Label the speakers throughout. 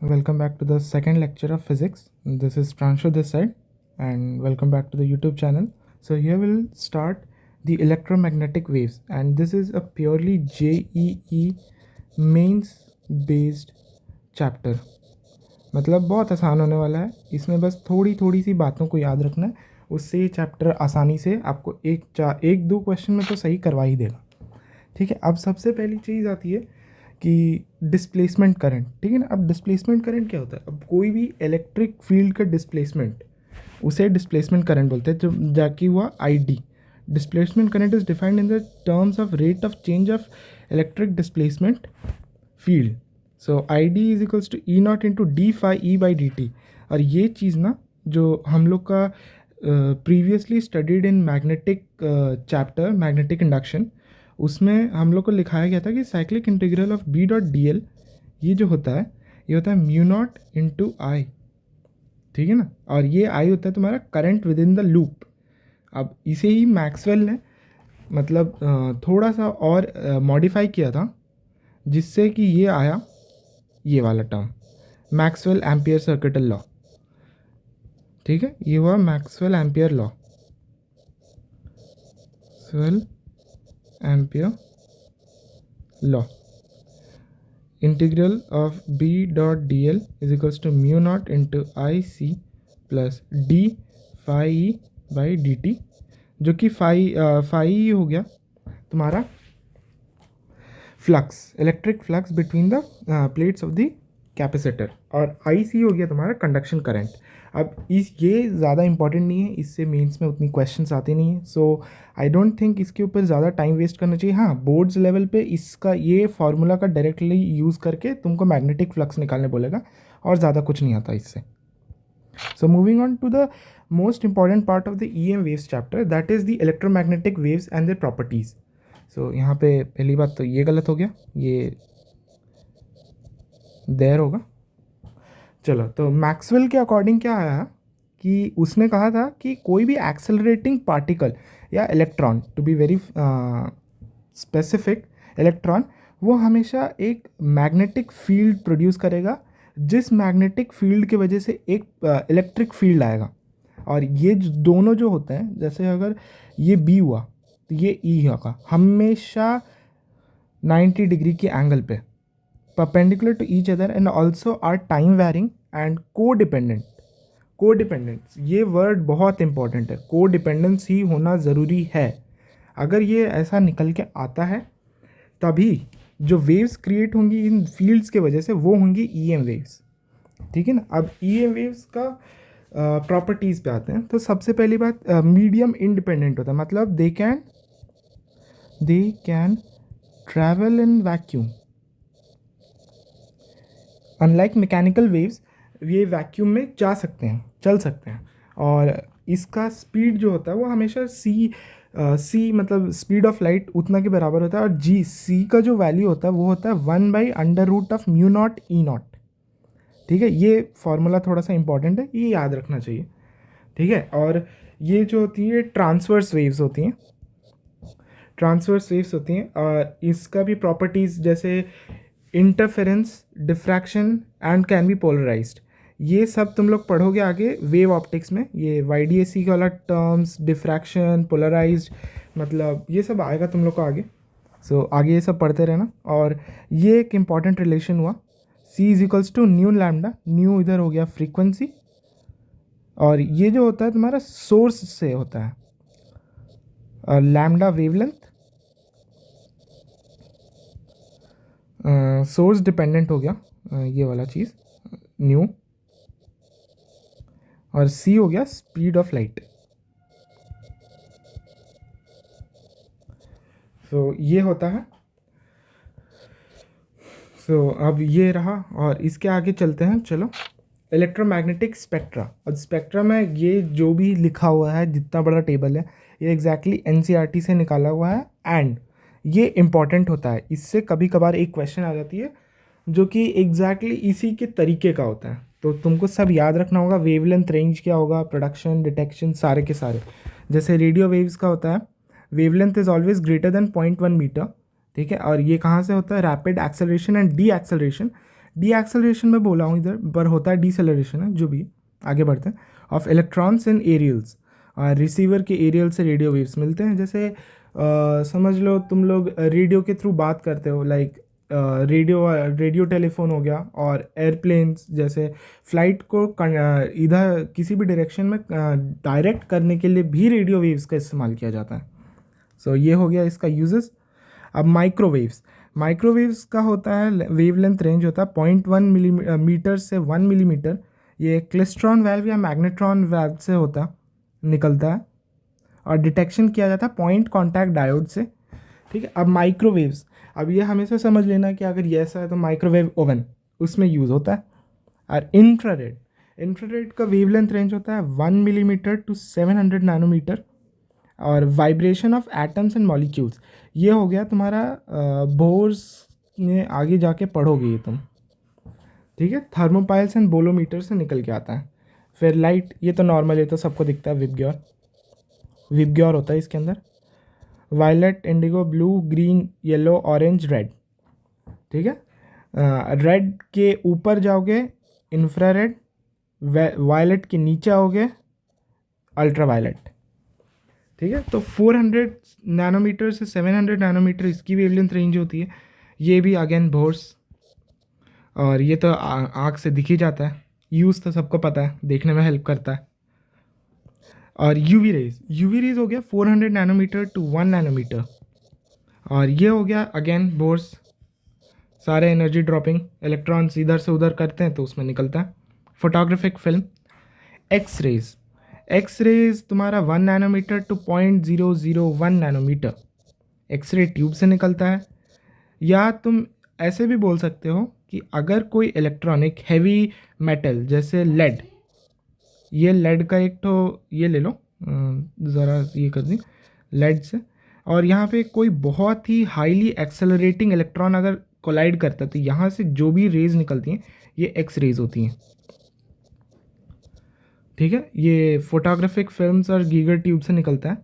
Speaker 1: Welcome back to the second lecture of physics. This is Pranshu this side, and welcome back to the YouTube channel. So here we'll start the electromagnetic waves, and this is a purely JEE mains based chapter. मतलब बहुत आसान होने वाला है. इसमें बस थोड़ी थोड़ी सी बातों को याद रखना है, उससे ये चैप्टर आसानी से आपको एक दो क्वेश्चन में तो सही करवा ही देगा. ठीक है. अब सबसे पहली चीज़ आती है कि डिस्प्लेसमेंट करंट. ठीक है ना. अब डिस्प्लेसमेंट करंट क्या होता है? अब कोई भी इलेक्ट्रिक फील्ड का डिस्प्लेसमेंट, उसे डिस्प्लेसमेंट करंट बोलते हैं. जो जाकि हुआ ID. Displacement current is defined in the terms of rate of change of electric displacement field. So ID is equals to E naught into D phi E by dt. और ये चीज़ ना जो हम लोग का previously studied in magnetic chapter magnetic induction, उसमें हम लोग को लिखाया गया था कि cyclic integral of B dot DL ये जो होता है, ये होता है म्यू नॉट इंटू आई. ठीक है ना. और ये आई होता है तुम्हारा current with in the loop. अब इसे ही मैक्सवेल ने मतलब थोड़ा सा और मॉडिफाई किया था, जिससे कि ये आया ये वाला term Maxwell Ampere circuital law. ठीक है. ये हुआ Maxwell Ampere law, Maxwell Ampere law. Integral of B dot DL is equals to mu naught into IC plus D phi E by dt, जो कि फाई हो गया तुम्हारा flux, electric flux between the plates of the capacitor, और IC हो गया तुम्हारा conduction current. अब ये ज़्यादा इंपॉर्टेंट नहीं है, इससे मेंस में उतनी क्वेश्चंस आते नहीं हैं. सो आई डोंट थिंक इसके ऊपर ज़्यादा टाइम वेस्ट करना चाहिए. हाँ, बोर्ड्स लेवल पे इसका ये फार्मूला का डायरेक्टली यूज़ करके तुमको मैग्नेटिक फ्लक्स निकालने बोलेगा, और ज़्यादा कुछ नहीं आता इससे. So moving on to the most important part of the EM waves chapter, that is the electromagnetic waves and their properties. So यहाँ पे पहली बात तो ये गलत हो गया, ये देर होगा. चलो, तो मैक्सवेल के अकॉर्डिंग क्या आया कि उसने कहा था कि कोई भी एक्सेलरेटिंग पार्टिकल या electron, to be very specific, electron, वो हमेशा एक मैग्नेटिक फील्ड प्रोड्यूस करेगा, जिस मैग्नेटिक फील्ड की वजह से एक इलेक्ट्रिक फील्ड आएगा. और ये दोनों जो होते हैं, जैसे अगर ये B हुआ तो ये E होगा हमेशा 90 डिग्री के एंगल पे, perpendicular to each other, and also are time varying and codependent. Codependence, ये वर्ड बहुत इंपॉर्टेंट है. कोडिपेंडेंस ही होना ज़रूरी है. अगर ये ऐसा निकल के आता है, तभी जो वेव्स क्रिएट होंगी इन फील्ड्स के वजह से, वो होंगी EM वेव्स. ठीक है ना. अब EM वेव्स का प्रॉपर्टीज़ पे आते हैं. तो सबसे पहली बात, मीडियम इंडिपेंडेंट होता है. मतलब they can travel in vacuum. Unlike mechanical waves, ये वैक्यूम में जा सकते हैं, चल सकते हैं. और इसका स्पीड जो होता है वो हमेशा सी मतलब स्पीड ऑफ लाइट उतना के बराबर होता है. और C का जो वैल्यू होता है वो होता है 1/√ऑफ म्यू नॉट E नॉट. ठीक है. ये फार्मूला थोड़ा सा इंपॉर्टेंट है, ये याद रखना चाहिए. ठीक है. और ये जो होती है ट्रांसवर्स वेव्स होती हैं, ट्रांसवर्स वेव्स होती हैं. और इसका भी प्रॉपर्टीज़ जैसे interference, diffraction and can be polarised, ये सब तुम लोग पढ़ोगे आगे वेव ऑप्टिक्स में. ये YDAC वाला टर्म्स, डिफ्रैक्शन, पोलराइज्ड, मतलब ये सब आएगा तुम लोग को आगे. सो आगे ये सब पढ़ते रहना. और ये एक इम्पॉर्टेंट रिलेशन हुआ, C is equals to nu lambda. Nu इधर हो गया फ्रीक्वेंसी, और ये जो होता है तुम्हारा सोर्स से होता है, लैम्डा वेवलेंथ, सोर्स डिपेंडेंट हो गया ये वाला चीज़ न्यू, और C हो गया स्पीड ऑफ लाइट. सो ये होता है. सो अब ये रहा, और इसके आगे चलते हैं. चलो, इलेक्ट्रोमैग्नेटिक स्पेक्ट्रा. और स्पेक्ट्रा में ये जो भी लिखा हुआ है, जितना बड़ा टेबल है, ये एग्जैक्टली NCERT से निकाला हुआ है. एंड ये इम्पॉर्टेंट होता है. इससे कभी कभार एक क्वेश्चन आ जाती है जो कि एग्जैक्टली इसी के तरीके का होता है. तो तुमको सब याद रखना होगा. वेवलेंथ रेंज क्या होगा, प्रोडक्शन, डिटेक्शन, सारे के सारे. जैसे रेडियो वेव्स का होता है, wavelength is always greater than 0.1 metre. ठीक है. और ये कहाँ से होता है? Rapid acceleration and deceleration deceleration में बोला हूँ इधर, पर होता है डीसेलरेशन है, जो भी आगे बढ़ते हैं। ऑफ इलेक्ट्रॉन्स इन एरियल्स, रिसीवर के एरियल से रेडियो वेव्स मिलते हैं। जैसे समझ लो तुम लोग रेडियो के थ्रू बात करते हो, लाइक रेडियो टेलीफोन हो गया, और एयरप्लेन्स जैसे फ्लाइट को इधर किसी भी डायरेक्शन में डायरेक्ट करने के लिए भी रेडियो वेव्स का इस्तेमाल किया जाता है। सो ये हो गया इसका यूजेस। अब माइक्रोवेव्स का होता है वेवलेंथ रेंज होता है 0.1 मिलीमीटर से 1 मिलीमीटर। ये क्लेस्ट्रॉन वाल्व या मैग्नेट्रॉन वाल्व से निकलता है, और डिटेक्शन किया जाता है पॉइंट कॉन्टैक्ट डायोड से। ठीक है, अब माइक्रोवेव्स, अब ये हमेशा समझ लेना कि अगर ये ऐसा है तो माइक्रोवेव ओवन उसमें यूज़ होता है। और इंफ्रारेड का वेवलेंथ रेंज होता है 1 मिलीमीटर टू 700 नैनोमीटर। और vibration of atoms and molecules, ये हो गया तुम्हारा बोर्स में आगे जाके पढ़ोगे ये तुम। ठीक है, थर्मोपाइल्स एंड बोलोमीटर से निकल के आता है। फिर लाइट, ये तो नॉर्मल, ये तो सबको दिखता है, विबग्योर होता है इसके अंदर। Violet, indigo, blue, green, yellow, orange, red. ठीक है, रेड के ऊपर जाओगे इंफ्रारेड, वायलेट के नीचे आओगे अल्ट्रावायलेट। ठीक है, तो 400 नैनोमीटर से 700 नैनोमीटर इसकी वेवलेंथ रेंज होती है। ये भी अगेन बोर्स, और ये तो आँख से दिख ही जाता है, यूज़ तो सबको पता है, देखने में हेल्प करता है। और यूवी रेज हो गया 400 नैनोमीटर टू 1 नैनोमीटर। और ये हो गया अगेन बोर्स, सारे एनर्जी ड्रॉपिंग इलेक्ट्रॉन्स इधर से उधर करते हैं तो उसमें निकलता है। Photographic film. एक्स रेज तुम्हारा 1 nanometre to 0.001 nanometre X ray tube से निकलता है। या तुम ऐसे भी बोल सकते हो कि अगर कोई इलेक्ट्रॉनिक हैवी मेटल जैसे लेड, ये लेड का एक तो ये ले लो, ज़रा ये कर दी लेड से, और यहाँ पे कोई बहुत ही हाईली एक्सेलरेटिंग इलेक्ट्रॉन अगर कोलाइड करता है तो यहाँ से जो भी रेज निकलती हैं ये एक्स रेज होती हैं। ठीक है, ये फोटोग्राफिक फिल्म्स और गीगर ट्यूब से निकलता है।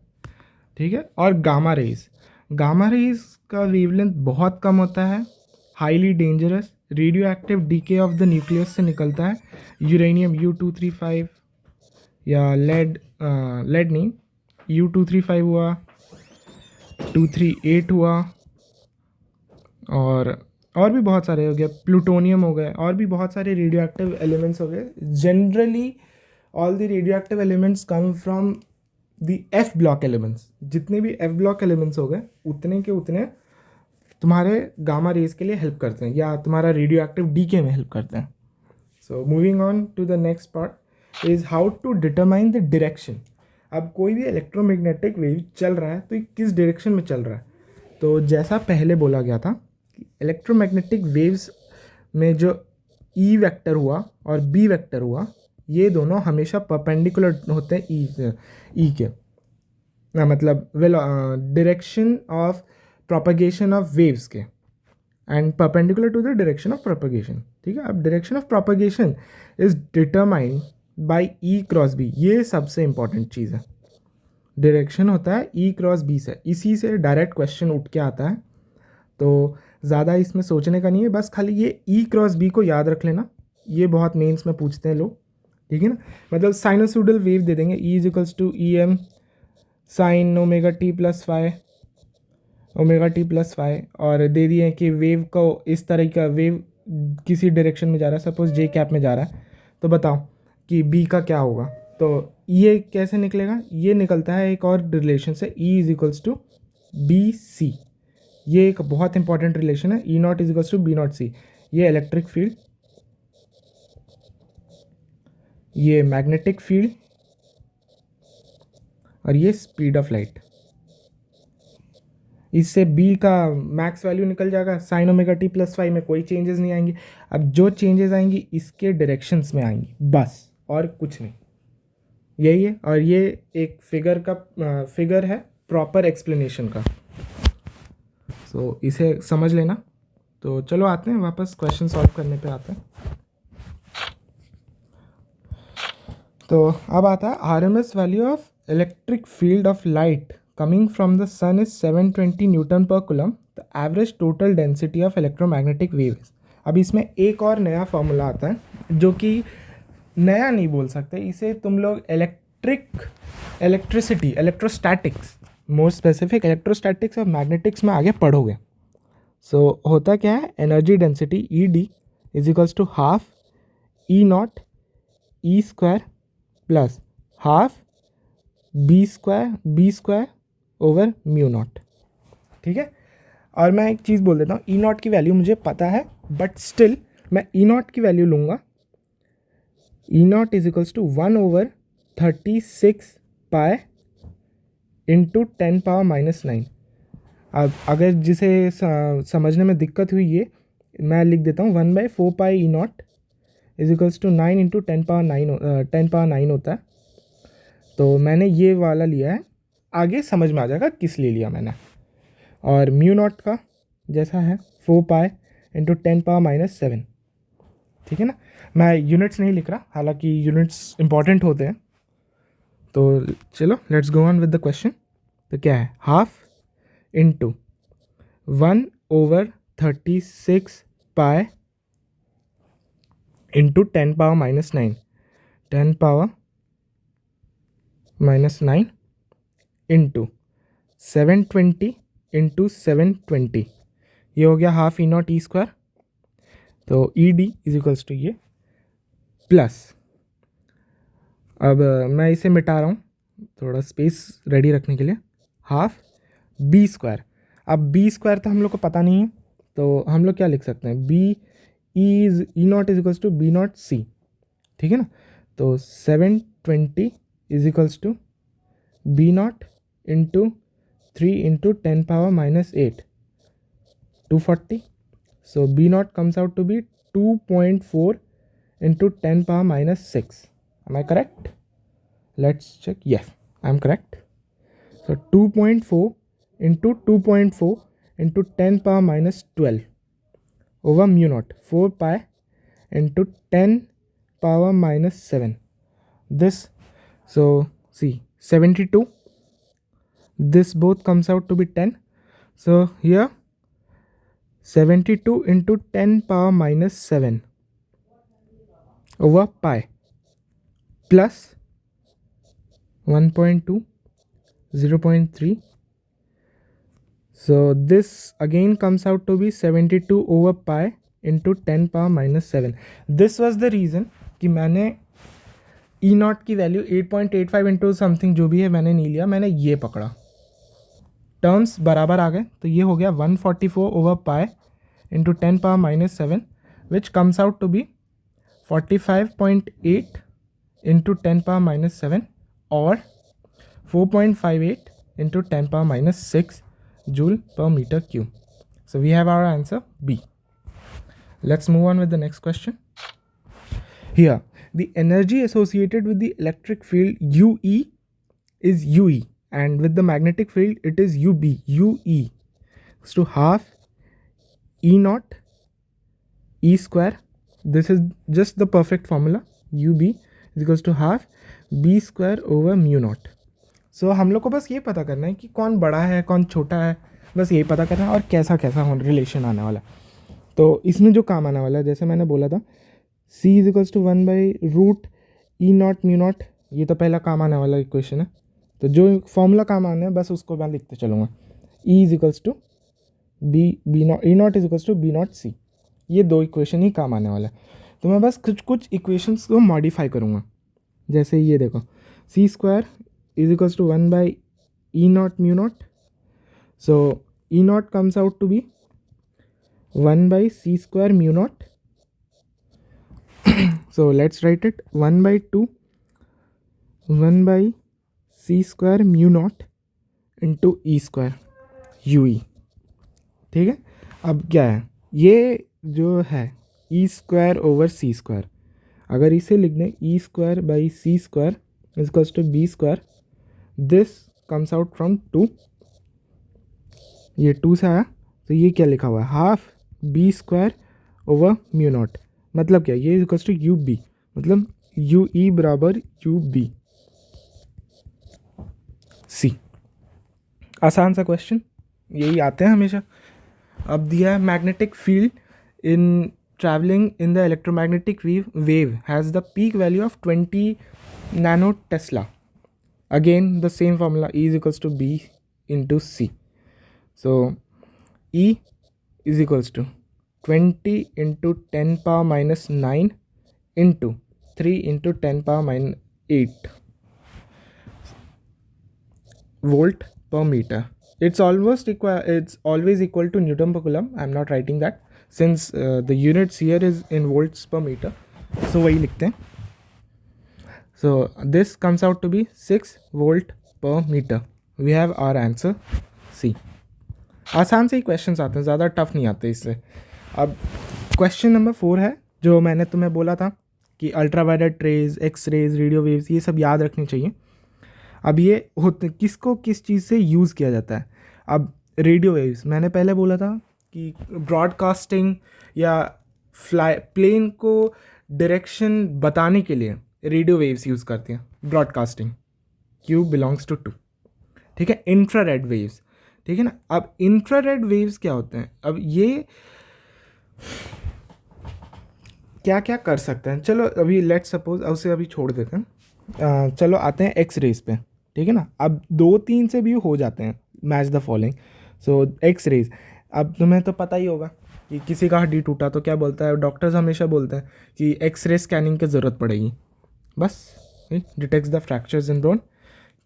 Speaker 1: ठीक है, और गामा रेज का वेवलेंथ बहुत कम होता है, highly dangerous, radio active DK of the nucleus से निकलता है। यूरेनियम U235 या लेड नहीं, U235 हुआ, 238 हुआ, और भी बहुत सारे हो गए, प्लूटोनियम हो गए, और भी बहुत सारे रेडियो एक्टिव एलिमेंट्स हो गए। Generally all the radio active elements come from the F block elements. जितने भी एफ ब्लॉक एलिमेंट्स हो गए उतने के उतने तुम्हारे गामा रेज के लिए हेल्प करते हैं, या तुम्हारा रेडियो एक्टिव डीके में हेल्प करते हैं। So moving on to the next part is how to determine the direction. अब कोई भी इलेक्ट्रोमैग्नेटिक वेव चल रहा है तो ये किस डायरेक्शन में चल रहा है। तो जैसा पहले बोला गया था, इलेक्ट्रोमैग्नेटिक वेव्स में जो ई वेक्टर हुआ और बी वेक्टर हुआ, ये दोनों हमेशा परपेंडिकुलर होते हैं ई के, मतलब direction of propagation of waves के, and perpendicular to the direction of propagation. ठीक है, अब direction of propagation is determined by E cross B. ये सबसे इंपॉर्टेंट चीज़ है, डायरेक्शन होता है ई क्रॉस बी से, इसी से डायरेक्ट क्वेश्चन उठ के आता है। तो ज़्यादा इसमें सोचने का नहीं है, बस खाली ये ई क्रॉस बी को याद रख लेना, ये बहुत मेंस में पूछते हैं लोग। ठीक है ना, मतलब साइनोसोडल वेव दे देंगे, E equals to EM sine omega T plus phi, और दे दिए कि वेव को इस तरह का वेव किसी डायरेक्शन में जा रहा है, सपोज जे कैप में जा रहा है, तो बताओ कि बी का क्या होगा। तो ये कैसे निकलेगा, ये निकलता है एक और रिलेशन से, E is equals to BC। ये एक बहुत इंपॉर्टेंट रिलेशन है, E0 is equals to B0C। ये इलेक्ट्रिक फील्ड, ये मैग्नेटिक फील्ड, और ये स्पीड ऑफ लाइट। इससे बी का मैक्स वैल्यू निकल जाएगा, sine omega T plus five में कोई चेंजेस नहीं आएंगी। अब जो चेंजेस आएंगी इसके डायरेक्शंस में आएंगी बस, और कुछ नहीं, यही है। और ये एक फिगर है प्रॉपर एक्सप्लेनेशन का, सो इसे समझ लेना। तो चलो आते हैं वापस क्वेश्चन सॉल्व करने पे आते हैं। तो अब आता है RMS value of electric field of light coming from the sun is 720 Newton per coulomb. The average total density of electromagnetic wave is, अब इसमें एक और नया फॉर्मूला आता है जो कि नया नहीं बोल सकते, इसे तुम लोग इलेक्ट्रोस्टैटिक्स, मोर स्पेसिफिक इलेक्ट्रोस्टैटिक्स और मैग्नेटिक्स में आगे पढ़ोगे. सो होता क्या है, energy density E D is equals to half E not E square plus half B square over mu nought. ठीक है. और मैं एक चीज़ बोल देता हूँ, ई नॉट की वैल्यू मुझे पता है, बट स्टिल मैं ई नॉट की वैल्यू लूँगा. E naught is equals to 1/36 pi into 10⁻⁹. अब अगर जिसे समझने में दिक्कत हुई ये मैं लिख देता हूँ, 1/4 pi E naught is equals to 9 into 10⁻9 होता है. तो मैंने ये वाला लिया है, आगे समझ में आ जाएगा किस लिए लिया मैंने. और म्यू नॉट का जैसा है 4 पाई इंटू 10⁻⁷. ठीक है ना. मैं यूनिट्स नहीं लिख रहा, हालांकि यूनिट्स इंपॉर्टेंट होते हैं. तो चलो let's go on with the question. तो क्या है, half into 1/36 pi into 10⁻⁹. 10⁻⁹ into 720 into 720. ये हो गया half E not E square. तो E D is equals to ये प्लस, अब मैं इसे मिटा रहा हूँ थोड़ा स्पेस रेडी रखने के लिए, हाफ बी स्क्वायर. अब बी स्क्वायर तो हम लोग को पता नहीं है, तो हम लोग क्या लिख सकते हैं, B E naught is equals to B naught C. ठीक है ना. तो 720 is equals to B naught into 3 into 10⁻⁸, 240. So B naught comes out to be 2.4 into 10⁻⁶. Am I correct? Let's check. Yes, I am correct. So 2.4 into 2.4 into 10⁻⁻12 over mu naught, 4 pi into 10⁻⁷. This, so see 72. This both comes out to be 10. So here 72 into 10⁻⁷ over pi plus 1.2, 0.3. So this again comes out to be 72 over pi into 10⁻⁷. This was the reason कि मैंने E not की value 8.85 into something जो भी है मैंने नहीं लिया, मैंने ये पकड़ा. टर्म्स बराबर आ गए, तो ये हो गया 144 over pi into 10⁻⁷, which comes out to be 45.8 into 10⁻⁷, और 4.58 into 10⁻⁶ joule per metre cube. So we have our answer B. Let's move on with the next question. Here, the energy associated with the electric field UE is UE, and with the magnetic field it is UB. UE is to half E naught E square. This is just the perfect formula. UB is equals to half B square over mu naught. So हम लोग को बस ये पता करना है कि कौन बड़ा है कौन छोटा है, बस यही पता करना है, और कैसा कैसा रिलेशन आने वाला. तो इसमें जो काम आने वाला है, जैसे मैंने बोला था, C इज इक्वल्स टू 1/रूट E नॉट म्यू नॉट. ये तो पहला काम आने वाला इक्वेशन है. तो जो फॉर्मूला काम आने है बस उसको मैं लिखते चलूँगा. E is equals to B naught, E naught is equals to B naught C. ये दो इक्वेशन ही काम आने वाला है. तो मैं बस कुछ इक्वेशंस को मॉडिफाई करूँगा. जैसे ये देखो, C square is equals to 1/E naught mu naught. So E naught comes out to be 1/C square mu naught. So let's write it 1/2 1/C square mu naught into E square UE. ठीक है. अब क्या है, ये जो है E square over C square, अगर इसे लिख दें E square by C square is equals to B square. This comes out from 2. ये 2 से आया, तो ये क्या लिखा हुआ है, half B square over mu nought. मतलब क्या, ये इक्वल्स टू यू बी, मतलब यू ई बराबर यू बी सी. आसान सा क्वेश्चन, यही आते हैं हमेशा. अब दिया है magnetic field in traveling in the electromagnetic wave has the peak value of 20 nanotesla. Again, the same formula, E is equals to B into C. So E is equals to 20 into 10 power minus 9 into 3 into 10 power minus 8 volt per meter. It's always equal to Newton per coulomb. I'm not writing that since the units here is in volts per meter. So वही लिखते हैं. So this comes out to be 6 volt per meter. We have our answer C. आसान से ही questions आते हैं, ज़्यादा tough नहीं आते इससे. अब क्वेश्चन नंबर 4 है, जो मैंने तुम्हें बोला था कि ultraviolet rays, X rays, radio waves, ये सब याद रखनी चाहिए. अब ये होते किसको किस चीज़ से यूज़ किया जाता है. अब रेडियो वेव्स मैंने पहले बोला था कि ब्रॉडकास्टिंग या प्लेन को डायरेक्शन बताने के लिए रेडियो वेव्स यूज़ करते हैं. Broadcasting Q belongs to 2. ठीक है. इंफ्रारेड वेव्स, ठीक है ना. अब इंफ्रारेड वेव्स क्या होते हैं, अब ये क्या क्या कर सकते हैं. चलो अभी लेट सपोज उसे अभी छोड़ देते हैं. चलो आते हैं एक्स रेज पे. ठीक है ना. अब 2-3 से भी हो जाते हैं. Match the following. So X rays, अब तुम्हें तो पता ही होगा कि किसी का हड्डी टूटा तो क्या बोलता है डॉक्टर्स, हमेशा बोलते हैं कि एक्सरे स्कैनिंग की ज़रूरत पड़ेगी. बस detects the fractures in bone.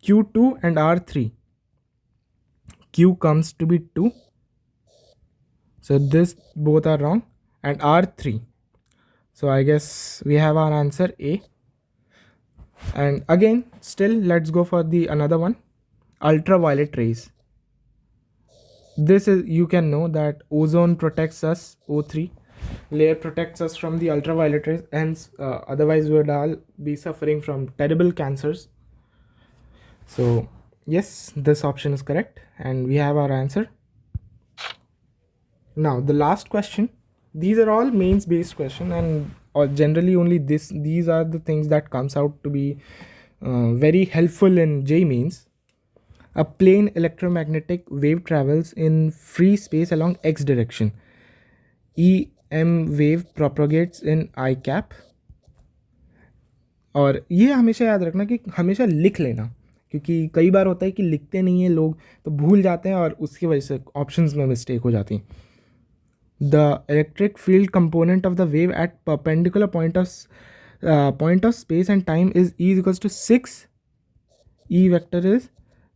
Speaker 1: Q2 and R3. Q comes to be 2. So this both are wrong. And R3. So I guess we have our answer A. And again, still let's go for the another one. Ultraviolet rays. This is, you can know that ozone protects us, O3 layer protects us from the ultraviolet rays, hence otherwise we would all be suffering from terrible cancers. So yes, this option is correct and we have our answer. Now the last question. These are all mains based question and generally only these are the things that comes out to be very helpful in JEE Mains. A plane electromagnetic wave travels in free space along x direction. EM wave propagates in I cap. और ये हमेशा याद रखना कि हमेशा लिख लेना, क्योंकि कई बार होता है कि लिखते नहीं हैं लोग तो भूल जाते हैं और उसकी वजह से ऑप्शंस में मिस्टेक हो जाती है. The electric field component of the wave at perpendicular point of space and time is E is equals to 6. E vector is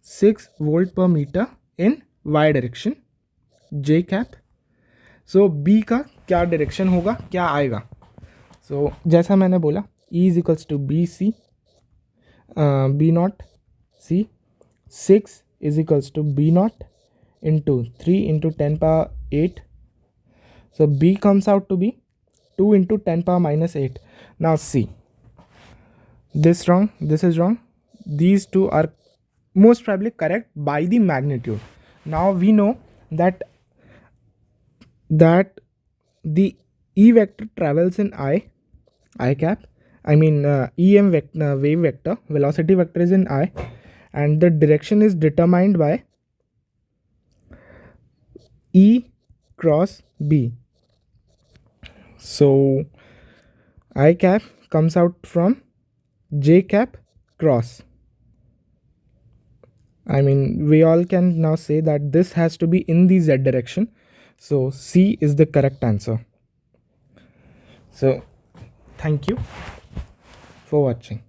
Speaker 1: 6 volt per meter in y direction. J cap. So B का क्या direction होगा, क्या आएगा. सो जैसा मैंने बोला E is equals to BC, B naught C. 6 is equals to B naught into 3 into 10 power 8. So B comes out to be 2 into 10 power minus 8. Now C. This wrong, this is wrong. These two are most probably correct by the magnitude. Now we know that the E vector travels in I cap. I mean EM vector, wave vector, velocity vector is in I, and the direction is determined by E cross B. So I cap comes out from J cap cross. I mean, we all can now say that this has to be in the Z direction. So C is the correct answer. So thank you for watching.